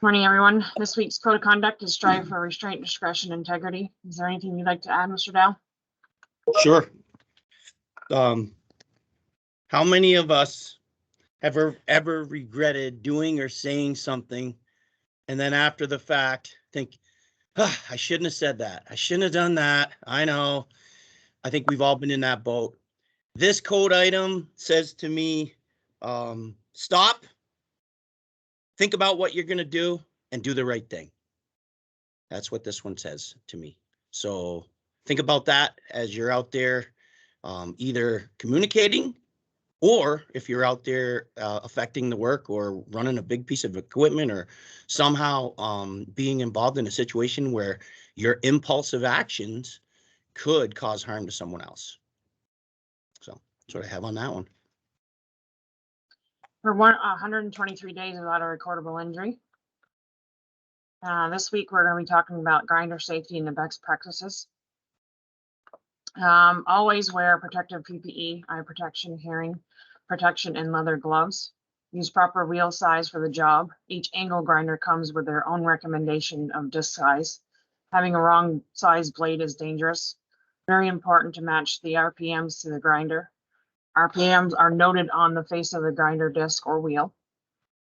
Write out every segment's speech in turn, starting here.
Morning, everyone. This week's code of conduct is strive for restraint, discretion, integrity. Is there anything you'd like to add, Mr. Dow? Sure. How many of us have ever regretted doing or saying something, and then after the fact think, I shouldn't have said that. I shouldn't have done that. I know. I think we've all been in that boat. This code item says to me, stop, think about what you're going to do, and do the right thing. That's what this one says to me. So think about that as you're out there, either communicating, or if you're out there affecting the work or running a big piece of equipment, or somehow being involved in a situation where your impulsive actions could cause harm to someone else. So that's what I have on that one. For 123 days without a recordable injury. This week, we're going to be talking about grinder safety and the best practices. Always wear protective PPE, eye protection, hearing protection, and leather gloves. Use proper wheel size for the job. Each angle grinder comes with their own recommendation of disc size. Having a wrong size blade is dangerous. Very important to match the RPMs to the grinder. RPMs are noted on the face of the grinder disc or wheel.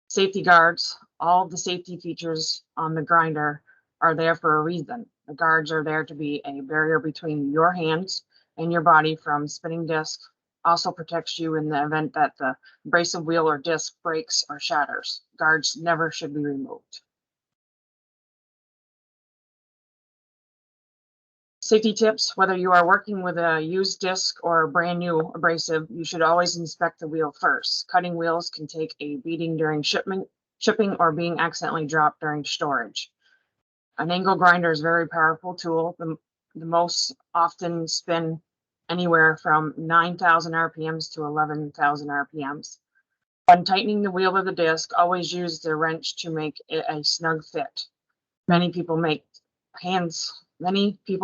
Safety guards. All the safety features on the grinder are there for a reason. The guards are there to be a barrier between your hands and your body from spinning disc. Also protects you in the event that the abrasive wheel or disc breaks or shatters. Guards never should be removed. Safety tips: whether you are working with a used disc or a brand new abrasive, you should always inspect the wheel first. Cutting wheels can take a beating during shipping, or being accidentally dropped during storage. An angle grinder is a very powerful tool. The most often spin anywhere from 9,000 RPMs to 11,000 RPMs. When tightening the wheel of the disc, always use the wrench to make it a snug fit. Many people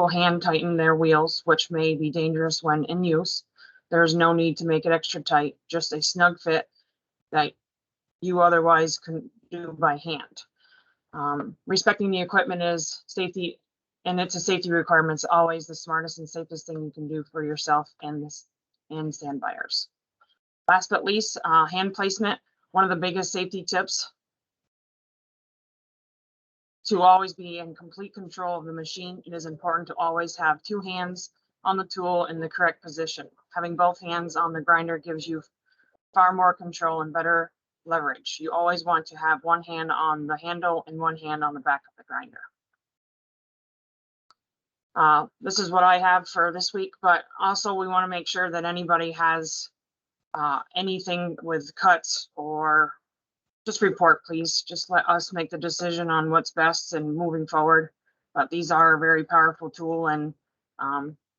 hand tighten their wheels, which may be dangerous when in use. There is no need to make it extra tight, just a snug fit that you otherwise can do by hand. Respecting the equipment is safety, and it's a safety requirement. It's always the smartest and safest thing you can do for yourself and stand buyers. Last but least, hand placement. One of the biggest safety tips: to always be in complete control of the machine. It is important to always have two hands on the tool in the correct position. Having both hands on the grinder gives you far more control and better leverage. You always want to have one hand on the handle and one hand on the back of the grinder. This is what I have for this week, but also we want to make sure that anybody has anything with cuts, or just report, please. Just let us make the decision on what's best and moving forward. But these are a very powerful tool, and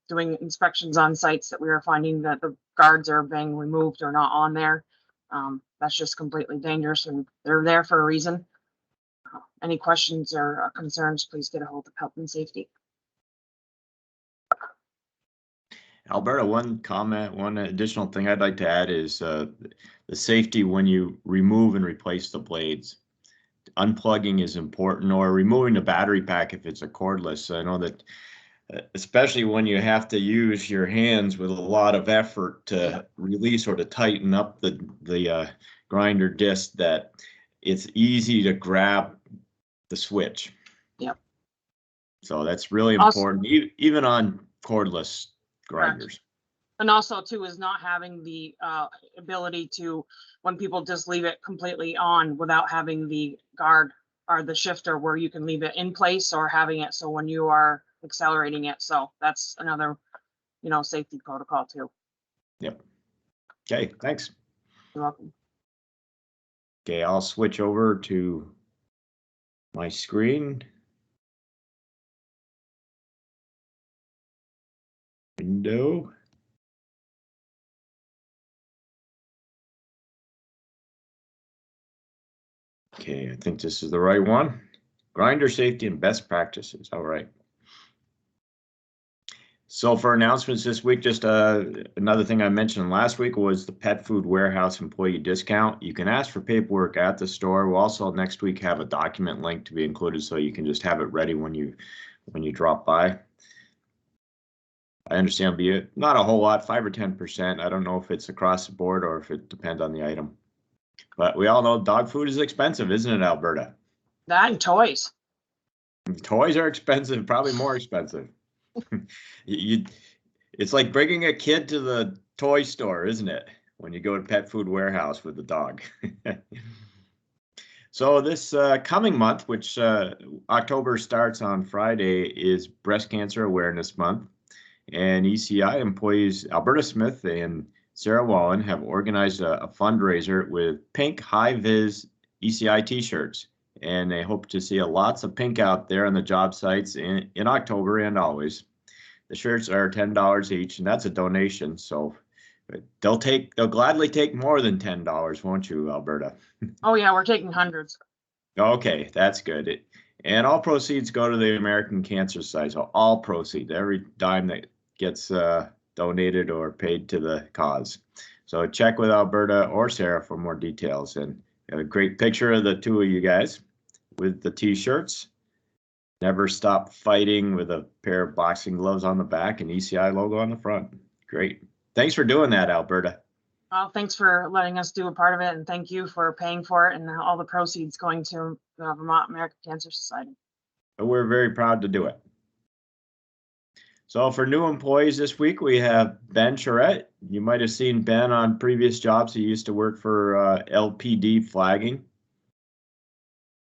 doing inspections on sites that we are finding that the guards are being removed or not on there, that's just completely dangerous, and they're there for a reason. Any questions or concerns, please get a hold of Health and Safety. Alberta, one comment, one additional thing I'd like to add is the safety when you remove and replace the blades. Unplugging is important, or removing the battery pack if it's a cordless. I know that especially when you have to use your hands with a lot of effort to release or to tighten up the grinder disc, that it's easy to grab the switch. Yep. So that's really important, even on cordless grinders. Correct. And also too is not having the ability to, when people just leave it completely on without having the guard or the shifter where you can leave it in place, or having it so when you are accelerating it. So that's another, safety protocol too. Yep. Okay, thanks. You're welcome. Okay, I'll switch over to my screen. Window. Okay, I think this is the right one. Grinder safety and best practices. All right. So for announcements this week, just another thing I mentioned last week was the pet food warehouse employee discount. You can ask for paperwork at the store. We'll also next week have a document link to be included, so you can just have it ready when you drop by. I understand it'll be not a whole lot, 5 or 10%. I don't know if it's across the board or if it depends on the item. But we all know dog food is expensive, isn't it, Alberta? That and toys. Toys are expensive, probably more expensive. It's like bringing a kid to the toy store, isn't it? When you go to Pet Food Warehouse with the dog. So this coming month, which October starts on Friday, is Breast Cancer Awareness Month. And ECI employees Alberta Smith and Sarah Wallen have organized a fundraiser with pink high-vis ECI t-shirts. And they hope to see lots of pink out there on the job sites in October and always. The shirts are $10 each, and that's a donation. So they'll gladly take more than $10, won't you, Alberta? Oh yeah, we're taking hundreds. Okay, that's good. And all proceeds go to the American Cancer Society. So all proceeds, every dime that gets donated or paid to the cause. So check with Alberta or Sarah for more details. And a great picture of the two of you guys with the t-shirts. Never Stop Fighting with a pair of boxing gloves on the back and ECI logo on the front. Great. Thanks for doing that, Alberta. Well, thanks for letting us do a part of it, and thank you for paying for it and all the proceeds going to the Vermont American Cancer Society. We're very proud to do it. So for new employees this week, we have Ben Charette. You might have seen Ben on previous jobs. He used to work for LPD flagging.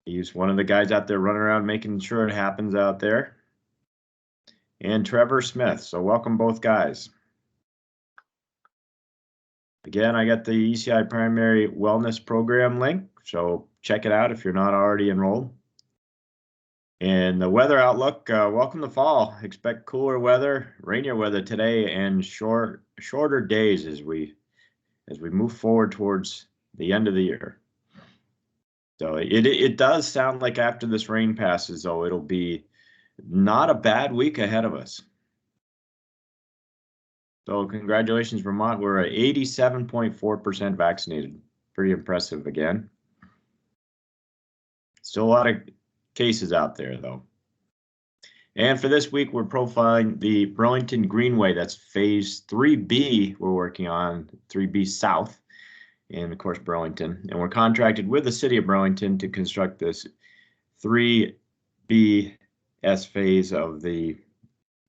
He's one of the guys out there running around making sure it happens out there. And Trevor Smith. So welcome both guys. Again, I got the ECI Primary Wellness Program link, so check it out if you're not already enrolled. And the weather outlook, welcome to fall. Expect cooler weather, rainier weather today, and shorter days as we move forward towards the end of the year. So it does sound like after this rain passes, though, it'll be not a bad week ahead of us. So congratulations, Vermont. We're at 87.4% vaccinated. Pretty impressive again. Still a lot of cases out there, though. And for this week, we're profiling the Burlington Greenway. That's phase 3B we're working on, 3B South, and of course, Burlington. And we're contracted with the city of Burlington to construct this 3BS phase of the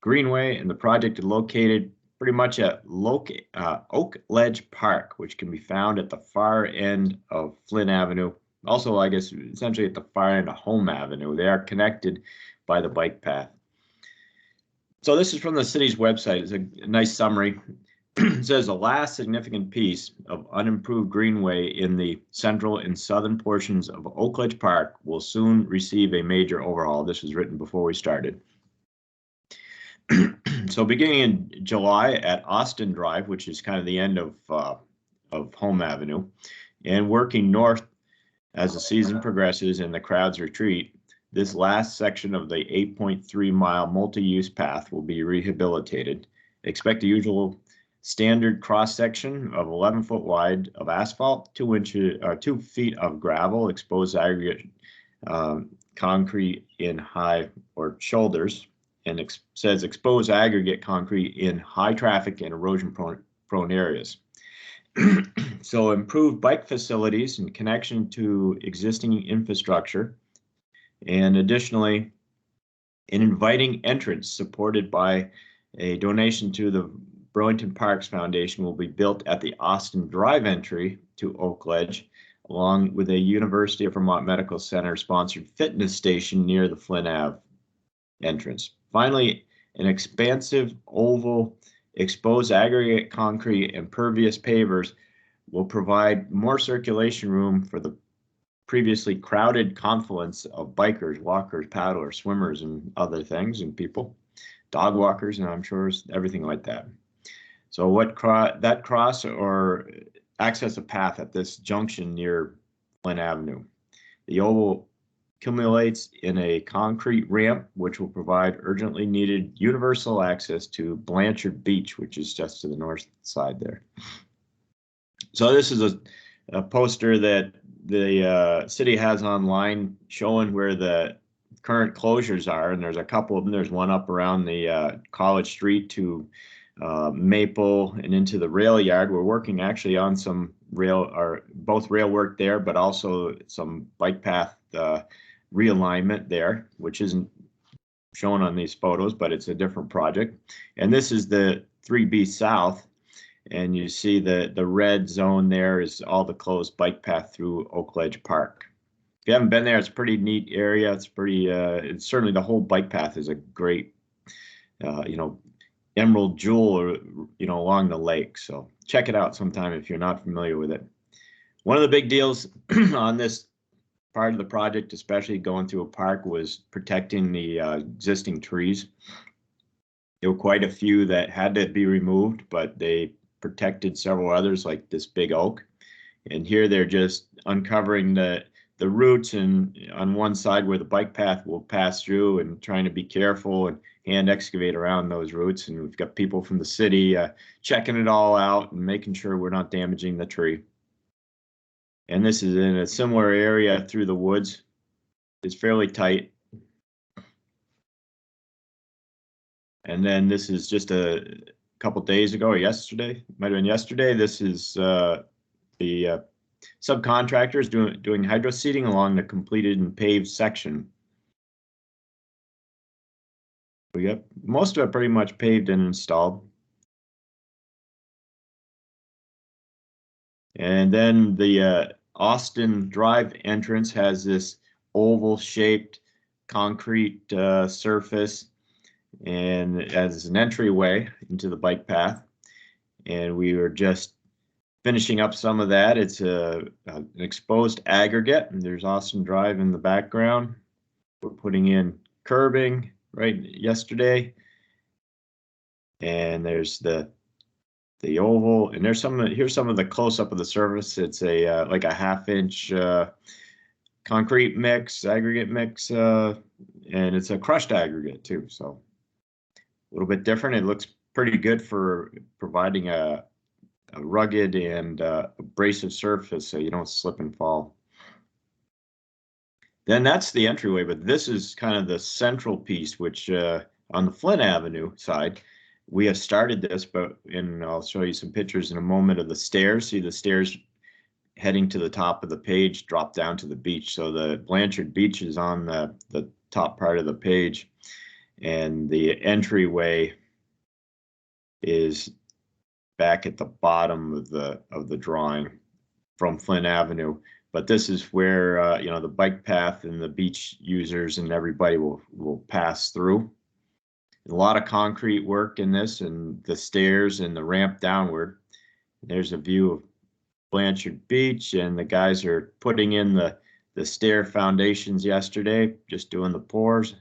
Greenway. And the project is located pretty much at Oak Ledge Park, which can be found at the far end of Flynn Avenue. Also, I guess, essentially at the far end of Home Avenue. They are connected by the bike path. So this is from the city's website. It's a nice summary. It says the last significant piece of unimproved greenway in the central and southern portions of Oak Ledge Park will soon receive a major overhaul. This was written before we started. So beginning in July at Austin Drive, which is kind of the end of Home Avenue, and working north as the season progresses and the crowds retreat, this last section of the 8.3-mile multi-use path will be rehabilitated. Expect the usual standard cross-section of 11 foot wide of asphalt, 2 feet of gravel, exposed aggregate concrete in high or shoulders, and says exposed aggregate concrete in high traffic and erosion prone areas. So improved bike facilities and connection to existing infrastructure, and additionally an inviting entrance supported by a donation to the Burlington Parks Foundation will be built at the Austin Drive entry to Oak Ledge, along with a University of Vermont Medical Center sponsored fitness station near the Flynn Ave entrance. Finally, an expansive oval exposed aggregate concrete and pervious pavers will provide more circulation room for the previously crowded confluence of bikers, walkers, paddlers, swimmers, and other things, and people, dog walkers, and I'm sure everything like that. So what that cross or access a path at this junction near Flynn Avenue. The oval culminates in a concrete ramp, which will provide urgently needed universal access to Blanchard Beach, which is just to the north side there. So this is a poster that the city has online showing where the current closures are, and there's a couple of them. There's one up around the College Street to Maple and into the rail yard. We're working actually on some both rail work there, but also some bike path realignment there, which isn't shown on these photos, but it's a different project. And this is the 3B South, and you see the red zone there is all the closed bike path through Oakledge Park. If you haven't been there, it's a pretty neat area. It's pretty, it's certainly the whole bike path is a great, you know, emerald jewel, you know, along the lake. So check it out sometime if you're not familiar with it. One of the big deals on this part of the project, especially going through a park, was protecting the existing trees. There were quite a few that had to be removed, but they protected several others, like this big oak. And here they're just uncovering the roots, and on one side where the bike path will pass through, and trying to be careful and hand excavate around those roots. And we've got people from the city checking it all out and making sure we're not damaging the tree. And this is in a similar area through the woods. It's fairly tight. And then this is just a couple days ago, or yesterday, might have been yesterday. This is the subcontractors doing hydro seeding along the completed and paved section. We got most of it pretty much paved and installed. And then the Austin Drive entrance has this oval shaped concrete surface, and as an entryway into the bike path. And we were just finishing up some of that. It's an exposed aggregate, and there's Austin Drive in the background. We're putting in curbing right yesterday, and there's the oval, and there's here's some of the close-up of the surface. It's a like a 1/2 inch concrete mix, aggregate mix, and it's a crushed aggregate too, so a little bit different. It looks pretty good for providing a rugged and abrasive surface so you don't slip and fall. Then that's the entryway, but this is kind of the central piece, which on the Flint Avenue side, we have started this, and I'll show you some pictures in a moment of the stairs. See the stairs heading to the top of the page drop down to the beach. So the Blanchard Beach is on the top part of the page, and the entryway is back at the bottom of the drawing from Flint Avenue. But this is where you know, the bike path and the beach users and everybody will pass through. A lot of concrete work in this, and the stairs and the ramp downward. There's a view of Blanchard Beach, and the guys are putting in the stair foundations yesterday, just doing the pours.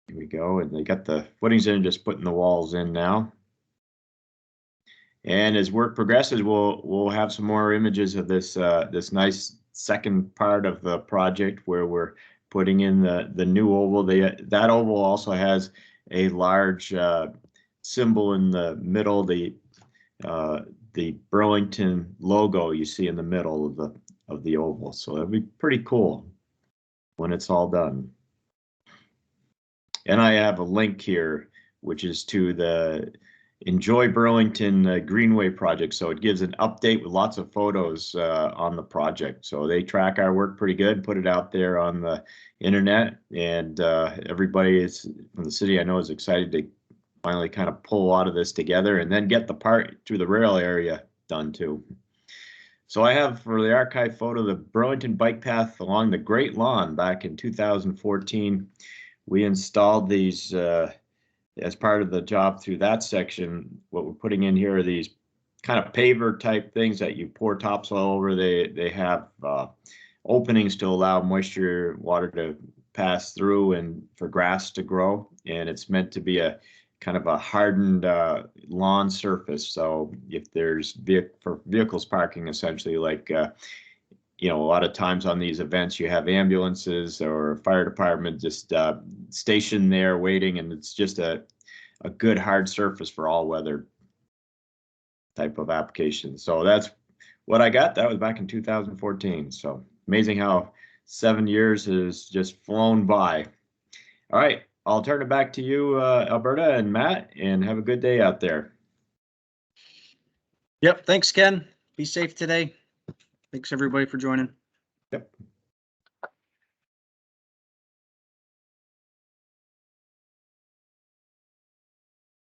Here we go, and they got the footings in, just putting the walls in now. And as work progresses, we'll have some more images of this this nice second part of the project where we're putting in the new oval. That oval also has a large symbol in the middle, the Burlington logo you see in the middle of the oval. So that'll be pretty cool when it's all done. And I have a link here, which is to the Enjoy Burlington Greenway project. So it gives an update with lots of photos on the project. So they track our work pretty good, put it out there on the internet, and everybody from the city I know is excited to finally kind of pull a lot of this together and then get the part through the rail area done too. So I have for the archive photo the Burlington bike path along the Great Lawn back in 2014. We installed these as part of the job through that section. What we're putting in here are these kind of paver type things that you pour topsoil over. They have openings to allow moisture, water to pass through and for grass to grow. And it's meant to be a kind of a hardened lawn surface. So if there's for vehicles parking, essentially, like you know, a lot of times on these events, you have ambulances or fire department just stationed there waiting, and it's just a good hard surface for all weather type of application. So that's what I got. That was back in 2014. So amazing how 7 years has just flown by. All right, I'll turn it back to you, Alberta and Matt, and have a good day out there. Yep. Thanks, Ken. Be safe today. Thanks everybody for joining. Yep.